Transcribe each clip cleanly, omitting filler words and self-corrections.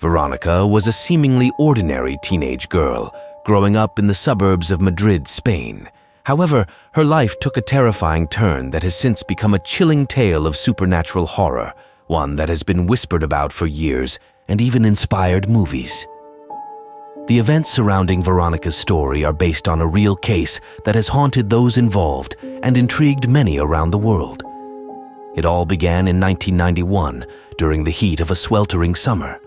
Veronica was a seemingly ordinary teenage girl, growing up in the suburbs of Madrid, Spain. However, her life took a terrifying turn that has since become a chilling tale of supernatural horror, one that has been whispered about for years and even inspired movies. The events surrounding Veronica's story are based on a real case that has haunted those involved and intrigued many around the world. It all began in 1991, during the heat of a sweltering summer.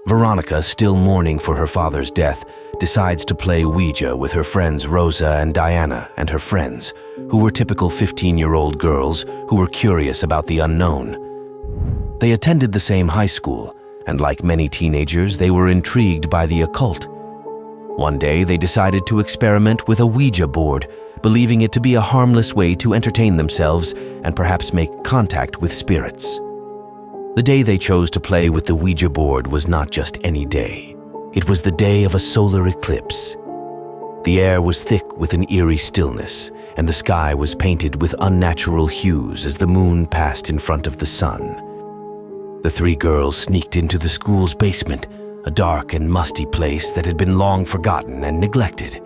Veronica, still mourning for her father's death, decides to play Ouija with her friends Rosa and Diana and her friends, who were typical 15-year-old girls who were curious about the unknown. They attended the same high school, and like many teenagers, they were intrigued by the occult. One day, they decided to experiment with a Ouija board, believing it to be a harmless way to entertain themselves and perhaps make contact with spirits. The day they chose to play with the Ouija board was not just any day. It was the day of a solar eclipse. The air was thick with an eerie stillness, and the sky was painted with unnatural hues as the moon passed in front of the sun. The three girls sneaked into the school's basement, a dark and musty place that had been long forgotten and neglected.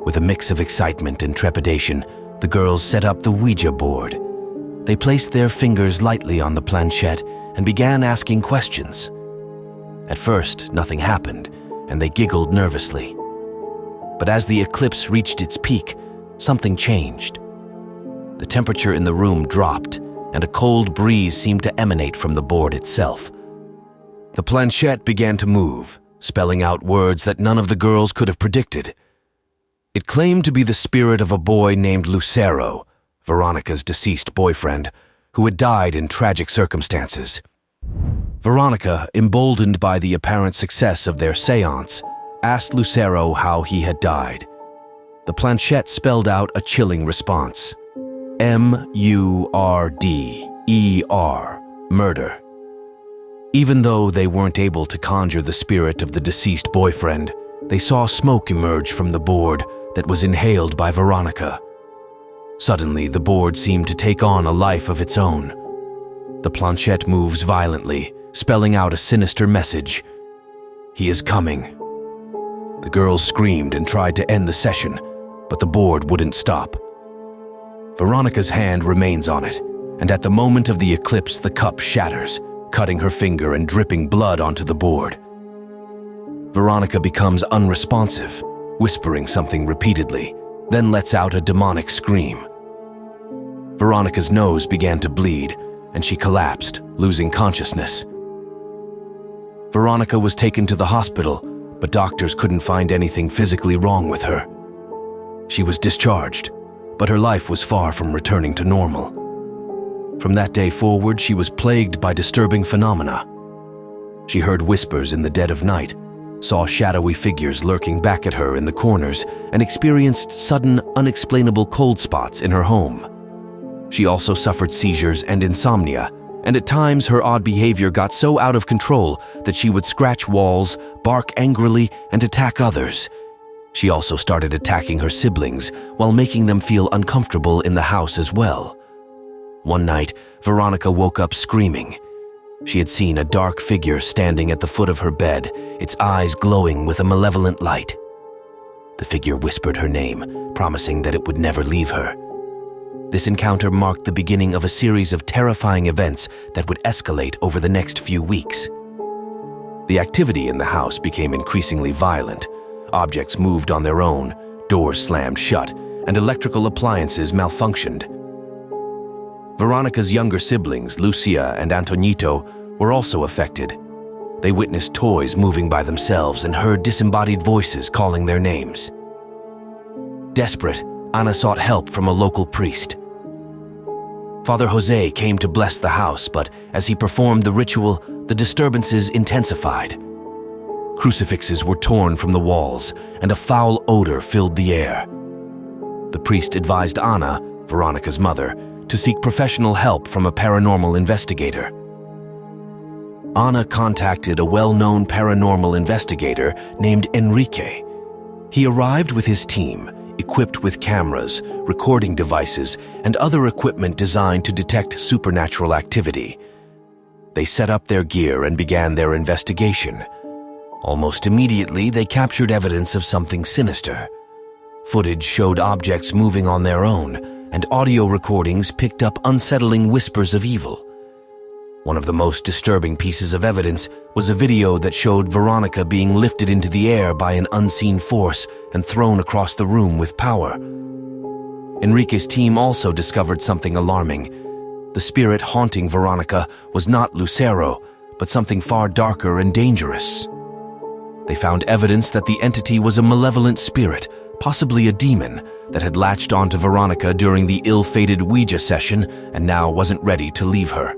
With a mix of excitement and trepidation, the girls set up the Ouija board. They placed their fingers lightly on the planchette and began asking questions. At first, nothing happened, and they giggled nervously. But as the eclipse reached its peak, something changed. The temperature in the room dropped, and a cold breeze seemed to emanate from the board itself. The planchette began to move, spelling out words that none of the girls could have predicted. It claimed to be the spirit of a boy named Lucero, Veronica's deceased boyfriend, who had died in tragic circumstances. Veronica, emboldened by the apparent success of their seance, asked Lucero how he had died. The planchette spelled out a chilling response. M-U-R-D-E-R, murder. Even though they weren't able to conjure the spirit of the deceased boyfriend, they saw smoke emerge from the board that was inhaled by Veronica. Suddenly, the board seemed to take on a life of its own. The planchette moves violently, spelling out a sinister message. He is coming. The girls screamed and tried to end the session, but the board wouldn't stop. Veronica's hand remains on it, and at the moment of the eclipse, the cup shatters, cutting her finger and dripping blood onto the board. Veronica becomes unresponsive, whispering something repeatedly, then lets out a demonic scream. Veronica's nose began to bleed, and she collapsed, losing consciousness. Veronica was taken to the hospital, but doctors couldn't find anything physically wrong with her. She was discharged, but her life was far from returning to normal. From that day forward, she was plagued by disturbing phenomena. She heard whispers in the dead of night, saw shadowy figures lurking back at her in the corners, and experienced sudden, unexplainable cold spots in her home. She also suffered seizures and insomnia, and at times her odd behavior got so out of control that she would scratch walls, bark angrily, and attack others. She also started attacking her siblings while making them feel uncomfortable in the house as well. One night, Veronica woke up screaming. She had seen a dark figure standing at the foot of her bed, its eyes glowing with a malevolent light. The figure whispered her name, promising that it would never leave her. This encounter marked the beginning of a series of terrifying events that would escalate over the next few weeks. The activity in the house became increasingly violent. Objects moved on their own, doors slammed shut, and electrical appliances malfunctioned. Veronica's younger siblings, Lucia and Antonito, were also affected. They witnessed toys moving by themselves and heard disembodied voices calling their names. Desperate, Ana sought help from a local priest. Father Jose came to bless the house, but as he performed the ritual, the disturbances intensified. Crucifixes were torn from the walls, and a foul odor filled the air. The priest advised Ana, Veronica's mother, to seek professional help from a paranormal investigator. Ana contacted a well-known paranormal investigator named Enrique. He arrived with his team, equipped with cameras, recording devices, and other equipment designed to detect supernatural activity. They set up their gear and began their investigation. Almost immediately, they captured evidence of something sinister. Footage showed objects moving on their own, and audio recordings picked up unsettling whispers of evil. One of the most disturbing pieces of evidence was a video that showed Veronica being lifted into the air by an unseen force and thrown across the room with power. Enrique's team also discovered something alarming. The spirit haunting Veronica was not Lucero, but something far darker and dangerous. They found evidence that the entity was a malevolent spirit, possibly a demon, that had latched onto Veronica during the ill-fated Ouija session and now wasn't ready to leave her.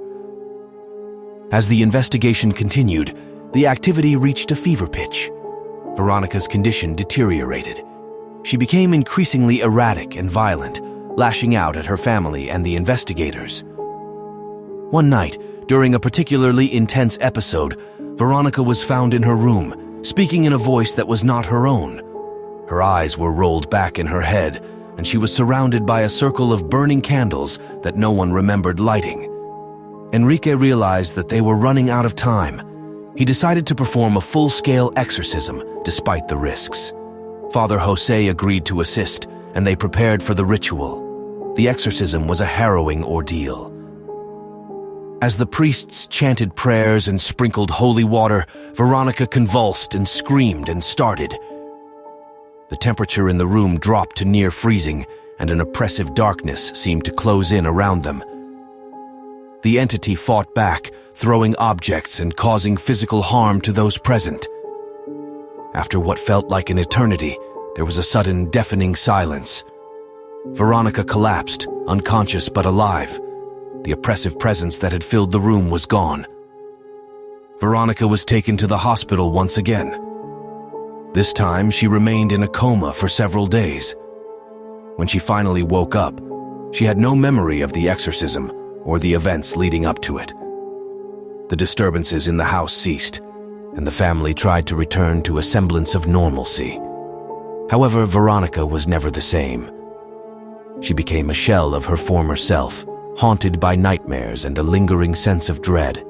As the investigation continued, the activity reached a fever pitch. Veronica's condition deteriorated. She became increasingly erratic and violent, lashing out at her family and the investigators. One night, during a particularly intense episode, Veronica was found in her room, speaking in a voice that was not her own. Her eyes were rolled back in her head, and she was surrounded by a circle of burning candles that no one remembered lighting. Enrique realized that they were running out of time. He decided to perform a full-scale exorcism, despite the risks. Father Jose agreed to assist, and they prepared for the ritual. The exorcism was a harrowing ordeal. As the priests chanted prayers and sprinkled holy water, Veronica convulsed and screamed and started. The temperature in the room dropped to near freezing, and an oppressive darkness seemed to close in around them. The entity fought back, throwing objects and causing physical harm to those present. After what felt like an eternity, there was a sudden deafening silence. Veronica collapsed, unconscious but alive. The oppressive presence that had filled the room was gone. Veronica was taken to the hospital once again. This time, she remained in a coma for several days. When she finally woke up, she had no memory of the exorcism or the events leading up to it. The disturbances in the house ceased, and the family tried to return to a semblance of normalcy. However, Veronica was never the same. She became a shell of her former self, haunted by nightmares and a lingering sense of dread.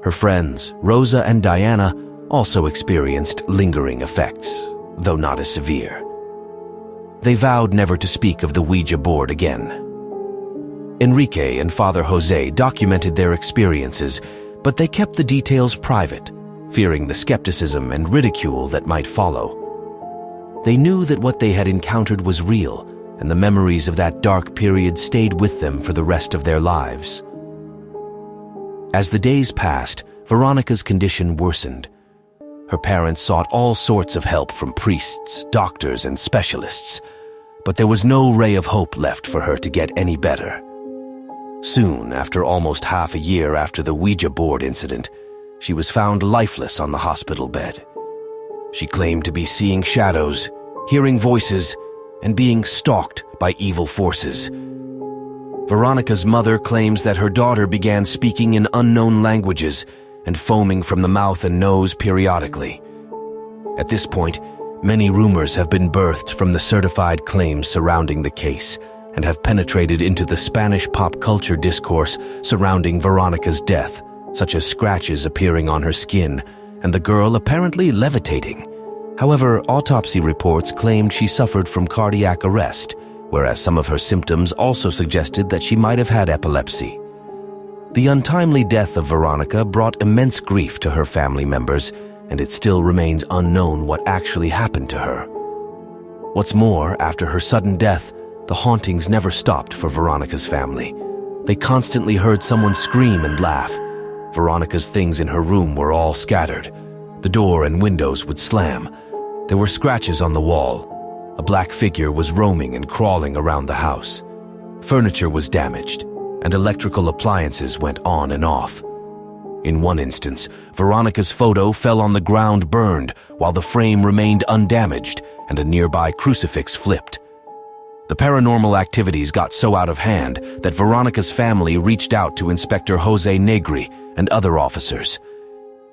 Her friends, Rosa and Diana, also experienced lingering effects, though not as severe. They vowed never to speak of the Ouija board again. Enrique and Father Jose documented their experiences, but they kept the details private, fearing the skepticism and ridicule that might follow. They knew that what they had encountered was real, and the memories of that dark period stayed with them for the rest of their lives. As the days passed, Veronica's condition worsened. Her parents sought all sorts of help from priests, doctors, and specialists, but there was no ray of hope left for her to get any better. Soon, after almost half a year after the Ouija board incident, she was found lifeless on the hospital bed. She claimed to be seeing shadows, hearing voices, and being stalked by evil forces. Veronica's mother claims that her daughter began speaking in unknown languages and foaming from the mouth and nose periodically. At this point, many rumors have been birthed from the certified claims surrounding the case and have penetrated into the Spanish pop culture discourse surrounding Veronica's death, such as scratches appearing on her skin and the girl apparently levitating. However, autopsy reports claimed she suffered from cardiac arrest, whereas some of her symptoms also suggested that she might have had epilepsy. The untimely death of Veronica brought immense grief to her family members, and it still remains unknown what actually happened to her. What's more, after her sudden death, the hauntings never stopped for Veronica's family. They constantly heard someone scream and laugh. Veronica's things in her room were all scattered. The door and windows would slam. There were scratches on the wall. A black figure was roaming and crawling around the house. Furniture was damaged, and electrical appliances went on and off. In one instance, Veronica's photo fell on the ground burned, while the frame remained undamaged and a nearby crucifix flipped. The paranormal activities got so out of hand that Veronica's family reached out to Inspector Jose Negri and other officers.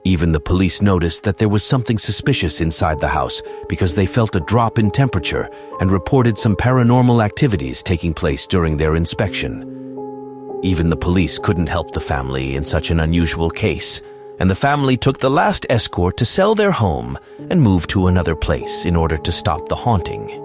Even the police noticed that there was something suspicious inside the house because they felt a drop in temperature and reported some paranormal activities taking place during their inspection. Even the police couldn't help the family in such an unusual case, and the family took the last escort to sell their home and move to another place in order to stop the haunting.